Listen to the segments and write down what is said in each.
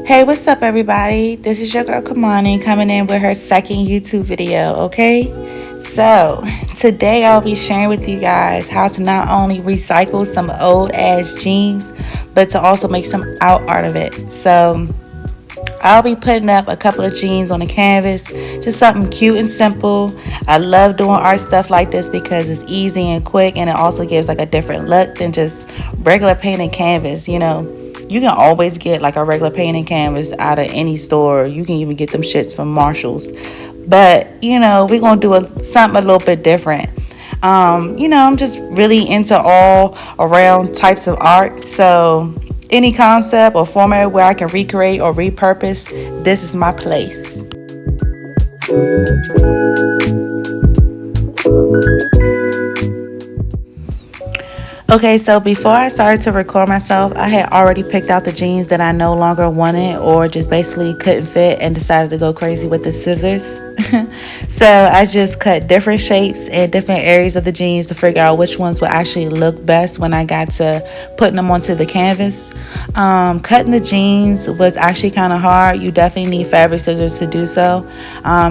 Hey, what's up, everybody? This is your girl Kamani coming in with her second YouTube video, okay? So, today I'll be sharing with you guys how to not only recycle some old ass jeans, but to also make some art of it. So, I'll be putting up a couple of jeans on the canvas, just something cute and simple. I love doing art stuff like this because it's easy and quick, and it also gives like a different look than just regular painted canvas. You can always get like a regular painted canvas out of any store. You can even get them shits from Marshalls. But we're gonna do something a little bit different. I'm just really into all around types of art. So any concept or format where I can recreate or repurpose, this is my place. Okay, so before I started to record myself, I had already picked out the jeans that I no longer wanted or just basically couldn't fit and decided to go crazy with the scissors. So I just cut different shapes and different areas of the jeans to figure out which ones would actually look best when I got to putting them onto the canvas. Cutting the jeans was actually kind of hard. You definitely need fabric scissors to do so.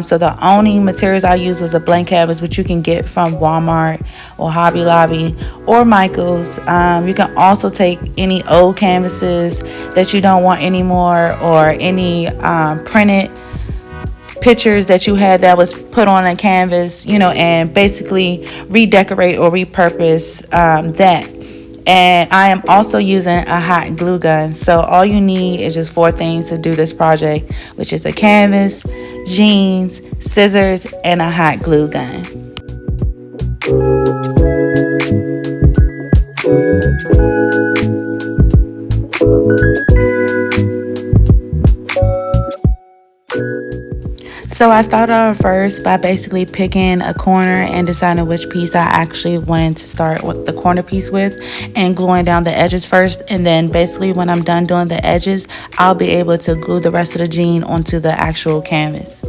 So the only materials I used was a blank canvas, which you can get from Walmart or Hobby Lobby or Michael's. You can also take any old canvases that you don't want anymore, or any printed pictures that you had that was put on a canvas, and basically redecorate or repurpose that. And I am also using a hot glue gun. So all you need is just 4 things to do this project, which is a canvas, jeans, scissors, and a hot glue gun. So I started off first by basically picking a corner and deciding which piece I actually wanted to start with the corner piece with, and gluing down the edges first. And then basically when I'm done doing the edges, I'll be able to glue the rest of the jean onto the actual canvas.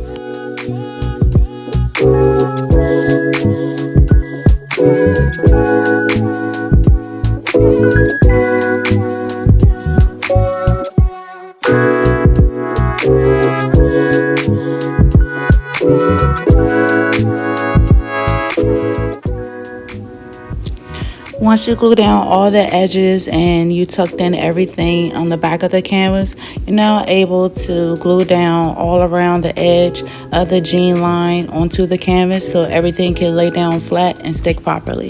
Once you glue down all the edges and you tucked in everything on the back of the canvas, you're now able to glue down all around the edge of the jean line onto the canvas so everything can lay down flat and stick properly.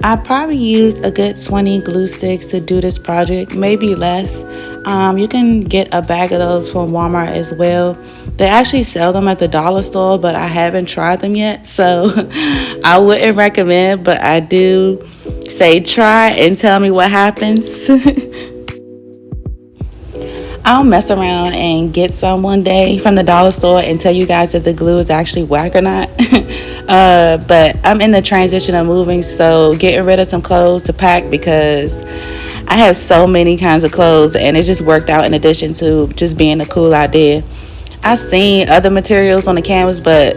I probably used a good 20 glue sticks to do this project, maybe less. You can get a bag of those from Walmart as well. They actually sell them at the dollar store, but I haven't tried them yet, so I wouldn't recommend, but I do say try and tell me what happens. I'll mess around and get some one day from the dollar store and tell you guys if the glue is actually whack or not. But I'm in the transition of moving, so getting rid of some clothes to pack because I have so many kinds of clothes, and it just worked out in addition to just being a cool idea. I seen other materials on the canvas, but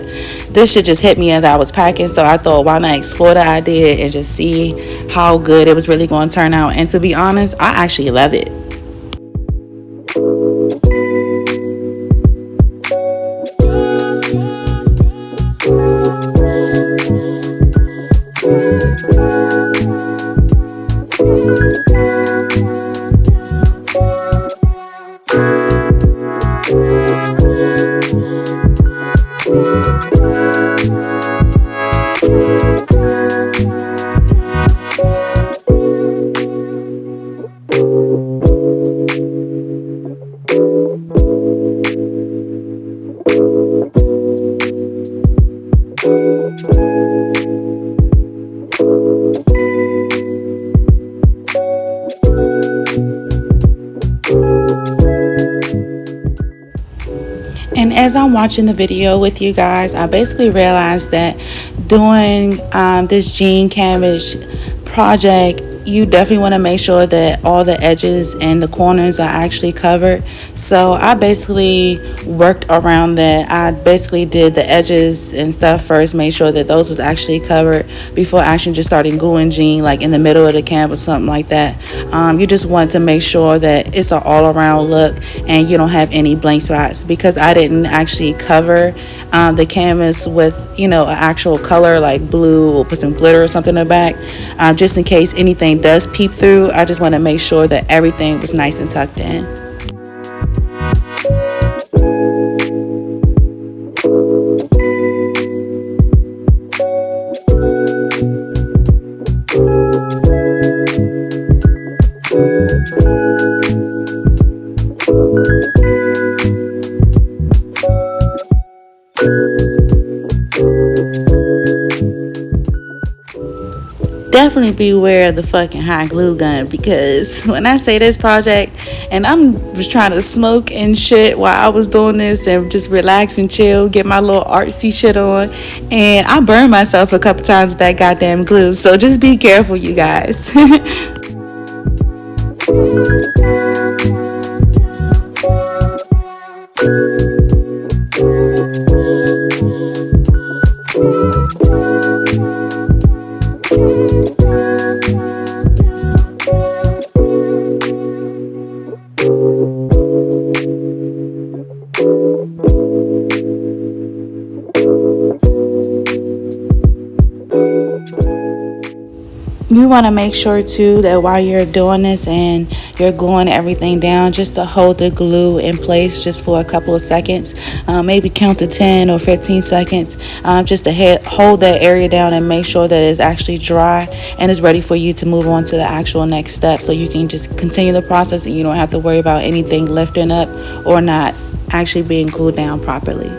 this shit just hit me as I was packing, so I thought, why not explore the idea and just see how good it was really going to turn out. And to be honest, I actually love it. as I'm watching the video with you guys, I basically realized that doing this jean canvas project, you definitely want to make sure that all the edges and the corners are actually covered. So I basically worked around that. I basically did the edges and stuff first, made sure that those was actually covered before actually just starting gluing jean like in the middle of the canvas, something like that. You just want to make sure that it's an all around look and you don't have any blank spots, because I didn't actually cover the canvas with an actual color like blue, or put some glitter or something in the back, just in case anything does peep through. I just want to make sure that everything was nice and tucked in. Definitely beware of the fucking hot glue gun, because when I say this project, and was trying to smoke and shit while I was doing this and just relax and chill, get my little artsy shit on, and I burned myself a couple times with that goddamn glue. So just be careful, you guys. You want to make sure too that while you're doing this and you're gluing everything down, just to hold the glue in place just for a couple of seconds, maybe count to 10 or 15 seconds, just to hold that area down and make sure that it's actually dry and is ready for you to move on to the actual next step, so you can just continue the process and you don't have to worry about anything lifting up or not actually being glued down properly.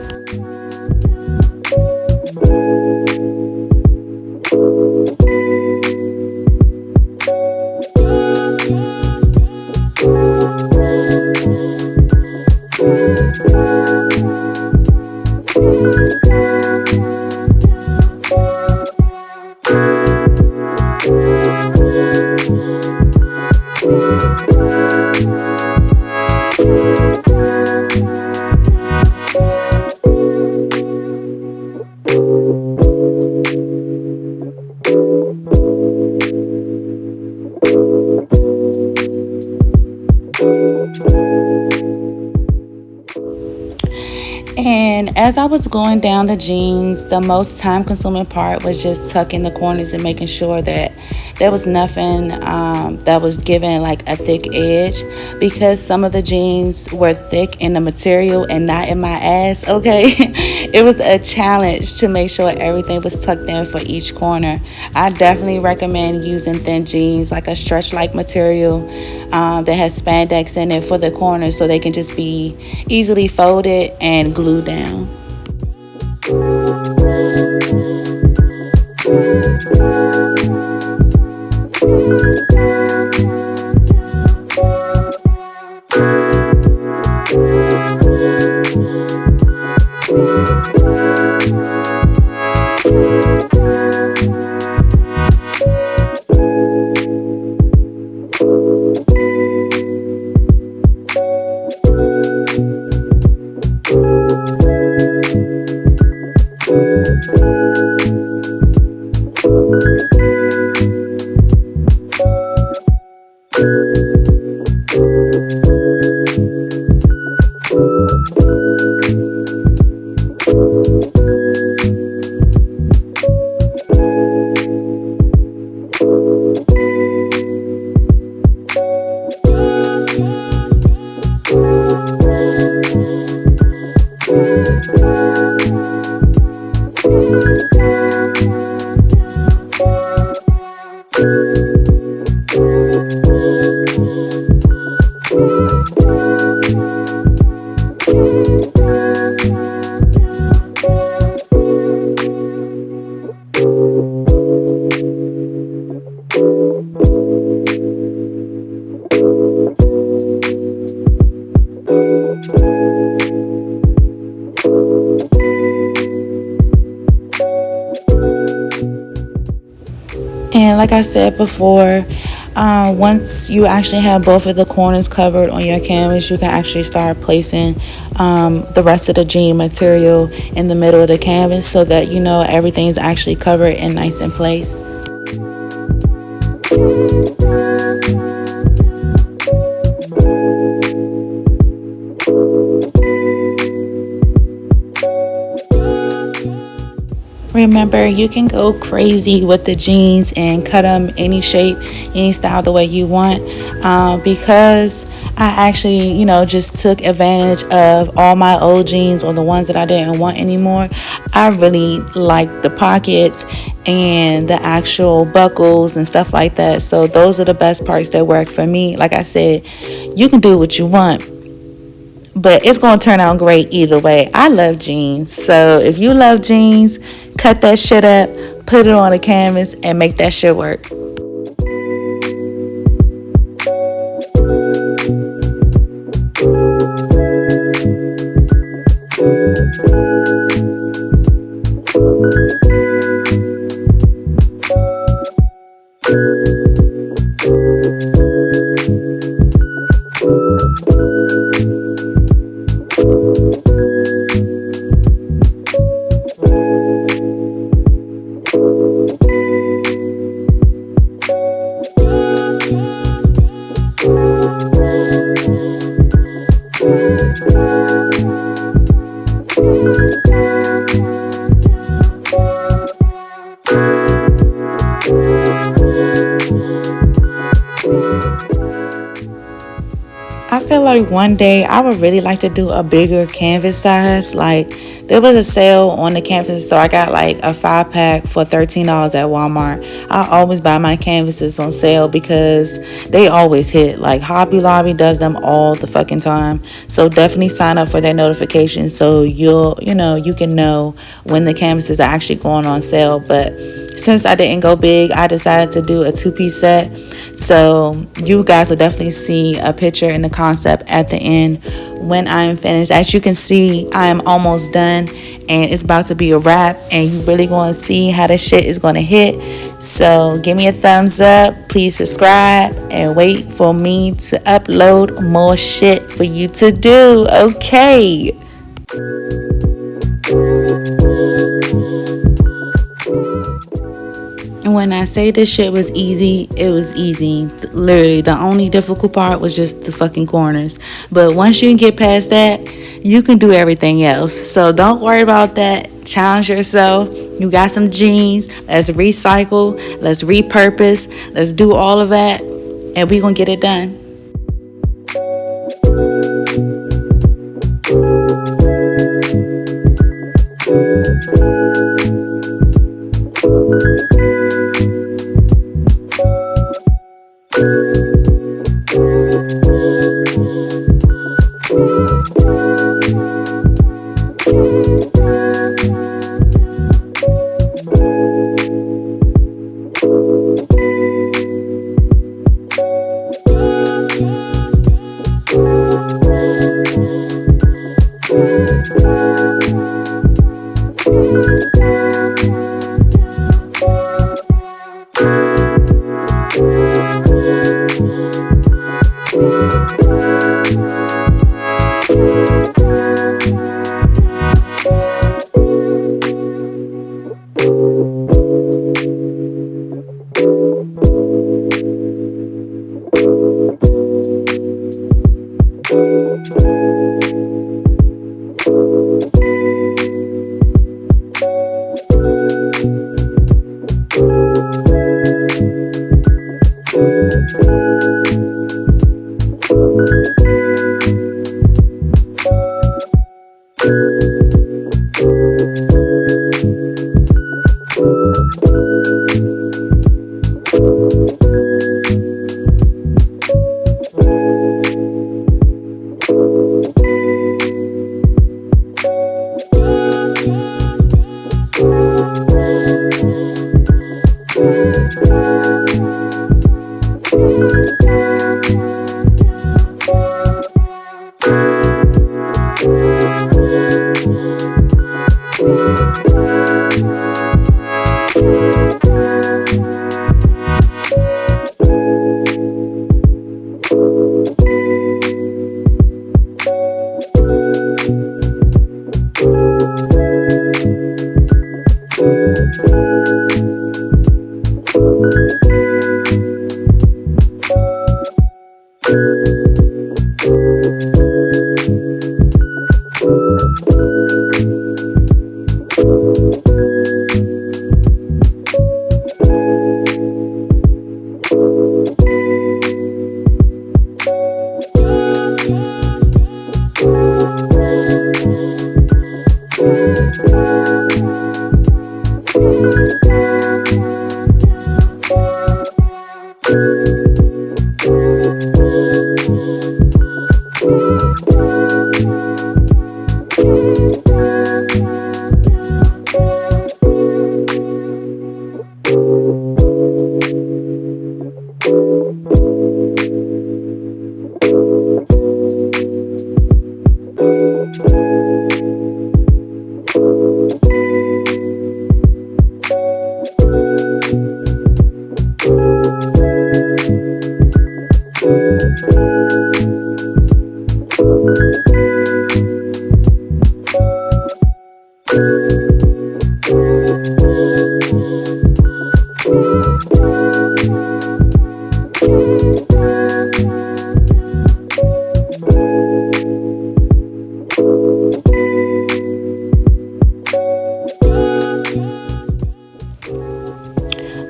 And as I was gluing down the jeans, the most time consuming part was just tucking the corners and making sure that there was nothing that was giving like a thick edge, because some of the jeans were thick in the material and not in my ass, okay? It was a challenge to make sure everything was tucked in for each corner. I definitely recommend using thin jeans, like a stretch like material that has spandex in it for the corners, so they can just be easily folded and glued down. And like I said before, once you actually have both of the corners covered on your canvas, you can actually start placing the rest of the jean material in the middle of the canvas so that you know everything's actually covered and nice in place. Remember, you can go crazy with the jeans and cut them any shape, any style, the way you want. Because I actually, just took advantage of all my old jeans or the ones that I didn't want anymore. I really like the pockets and the actual buckles and stuff like that. So those are the best parts that work for me. Like I said, you can do what you want, but it's going to turn out great either way. I love jeans. So if you love jeans, cut that shit up, put it on a canvas, and make that shit work. I feel like one day I would really like to do a bigger canvas size. Like, there was a sale on the canvas, so I got like a 5-pack for $13 at Walmart. I always buy my canvases on sale because they always hit. Like, Hobby Lobby does them all the fucking time. So definitely sign up for their notifications so you can know when the canvases are actually going on sale. But since I didn't go big, I decided to do a 2-piece set. So you guys will definitely see a picture and the concept at the end when I am finished. As you can see, I am almost done and it's about to be a wrap, and you really going to see how this shit is going to hit. So give me a thumbs up, please subscribe, and wait for me to upload more shit for you to do. Okay. When I say this shit was easy, it was easy. Literally, the only difficult part was just the fucking corners. But once you can get past that, you can do everything else. So don't worry about that. Challenge yourself. You got some jeans. Let's recycle. Let's repurpose. Let's do all of that. And we're going to get it done.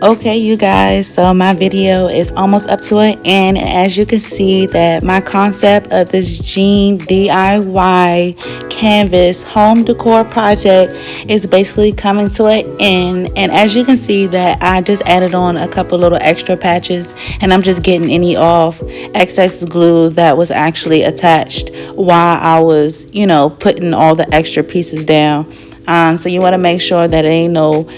Okay, you guys, so my video is almost up to an end, and as you can see that my concept of this jean DIY canvas home decor project is basically coming to an end. And as you can see that I just added on a couple little extra patches, and I'm just getting any off excess glue that was actually attached while I was, putting all the extra pieces down. So you want to make sure that it ain't no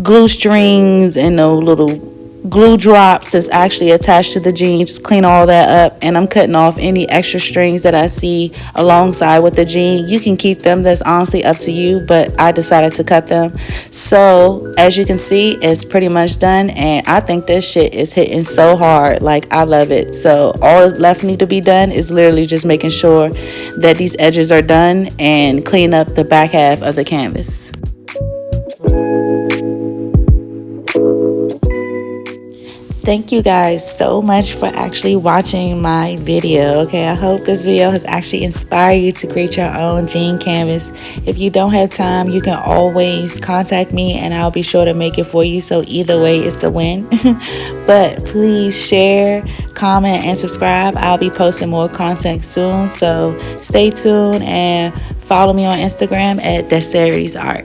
glue strings and no little glue drops that's actually attached to the jean. Just clean all that up, and I'm cutting off any extra strings that I see alongside with the jean. You can keep them, that's honestly up to you, but I decided to cut them. So as you can see, it's pretty much done, and I think this shit is hitting so hard. Like, I love it. So all left need to be done is literally just making sure that these edges are done and clean up the back half of the canvas. Thank you guys so much for actually watching my video. Okay, I hope this video has actually inspired you to create your own jean canvas. If you don't have time, you can always contact me and I'll be sure to make it for you. So either way, it's a win. But please share, comment, and subscribe. I'll be posting more content soon. So stay tuned and follow me on Instagram at Dexterity's Art.